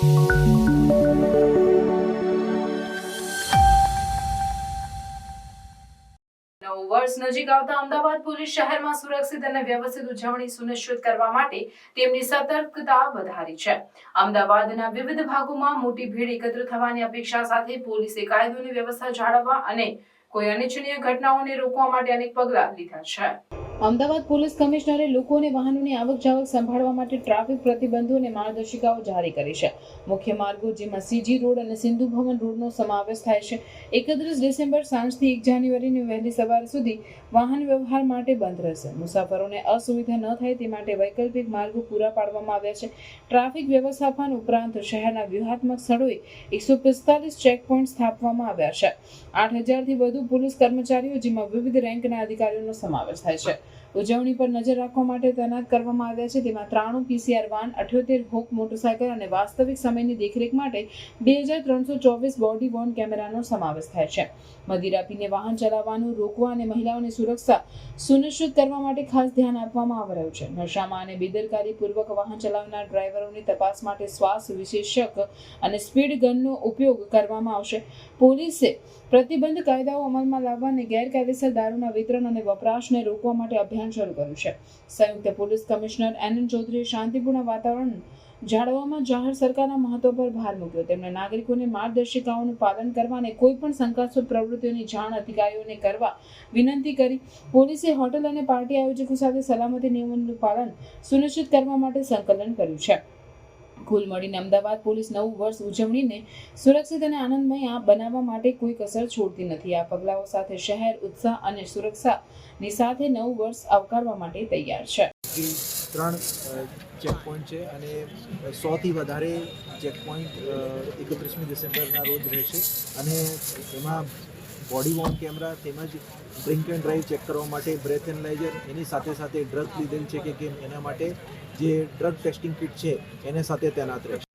નવું વર્ષ નજીક આવતા અમદાવાદ પોલીસ શહેરમાં સુરક્ષિત અને વ્યવસ્થિત ઉજવણી સુનિશ્ચિત કરવા માટે તેમની સતર્કતા વધારી છે. અમદાવાદના વિવિધ ભાગોમાં મોટી ભીડ એકત્ર થવાની અપેક્ષા સાથે પોલીસે કાયદોની વ્યવસ્થા જાળવવા અને કોઈ અનિચ્છનીય ઘટનાઓને રોકવા માટે અનેક પગલાં લીધા છે. અમદાવાદ પોલીસ કમિશનરે લોકોને વાહનોની આવક જાવક સંભાળવા માટે ટ્રાફિક પ્રતિબંધો અને માર્ગદર્શિકાઓ જારી કરી છે. મુખ્ય માર્ગો જેમાં સીજી રોડ અને સિંધુ ભવન રોડનો સમાવેશ થાય છે. 31 ડિસેમ્બર સાંજથી 1 જાન્યુઆરીની વહેલી સવાર સુધી વાહન વ્યવહાર માટે બંધ રહેશે. મુસાફરોને અસુવિધા ન થાય તે માટે વૈકલ્પિક માર્ગો પૂરા પાડવામાં આવ્યા છે. ટ્રાફિક વ્યવસ્થાપન ઉપરાંત શહેરના વ્યૂહાત્મક સ્થળોએ 145 ચેકપોઇન્ટ સ્થાપવામાં આવ્યા છે. 8000થી વધુ પોલીસ કર્મચારીઓ જેમાં વિવિધ રેન્કના અધિકારીઓનો સમાવેશ થાય છે. ઉજવણી પર નજર રાખવા માટે તૈનાત કરવામાં આવ્યા છે. તેમાં 93 PCR વાન, 78 હોક મોટરસાયકલ અને વાસ્તવિક સમયની દેખરેખ માટે 2324 બોડી વોર્ન કેમેરાનો સમાવેશ થાય છે. મદિરા પીને વાહન ચલાવવાનું રોકવા અને મહિલાઓની સુરક્ષા સુનિશ્ચિત કરવા માટે ખાસ ધ્યાન આપવામાં આવી રહ્યું છે. નશામાં અને બેદરકારીપૂર્વક વાહન ચલાવનાર ડ્રાઈવરોની તપાસ માટે શ્વાસ વિશેષક અને સ્પીડ ગનનો ઉપયોગ કરવામાં આવશે. પોલીસે પ્રતિબંધ કાયદાઓ અમલમાં લાવવા અને ગેરકાયદેસર દારૂના વિતરણ અને વપરાશને રોકવા માટે અભિયાન શરૂ કર્યું છે. સંયુક્ત પોલીસ કમિશનર NN ચૌધરીએ શાંતિપૂર્ણ વાતાવરણ જાળવવામાં જાહેર સરકારના મહત્વ પર ભાર મૂક્યો. તેમણે નાગરિકોને માર્ગદર્શિકાઓનું પાલન કરવા અને કોઈ પણ શંકાસ્પદ પ્રવૃત્તિઓની જાણ અધિકારીઓને કરવા વિનંતી કરી. પોલીસે હોટેલ અને પાર્ટી આયોજકો સાથે સલામતી નિયમોનું પાલન સુનિશ્ચિત કરવા માટે સંકલન કર્યું છે. કુલ મળીને અમદાવાદ પોલીસ નવું વર્ષ ઉજવણીને સુરક્ષિત અને આનંદમય બનાવવા માટે કોઈ કસર છોડતી નથી. આ પગલાઓ સાથે શહેર ઉત્સાહ અને સુરક્ષાની સાથે નવું વર્ષ આવકારવા માટે તૈયાર છે. 3 ચેકપોઇન્ટ છે અને 100થી વધારે ચેકપોઇન્ટ 31મી ડિસેમ્બરના રોજ રહેશે અને એમાં બોડી વોર્ન કેમેરા તેમજ ડ્રિંક એન્ડ ડ્રાઈવ ચેક કરવા માટે બ્રેથ એનાલાઇઝર, એની સાથે સાથે ડ્રગ લીધેલ છે કે કેમ એના માટે જે ડ્રગ ટેસ્ટિંગ કિટ છે એને સાથે તૈનાત રહેશે.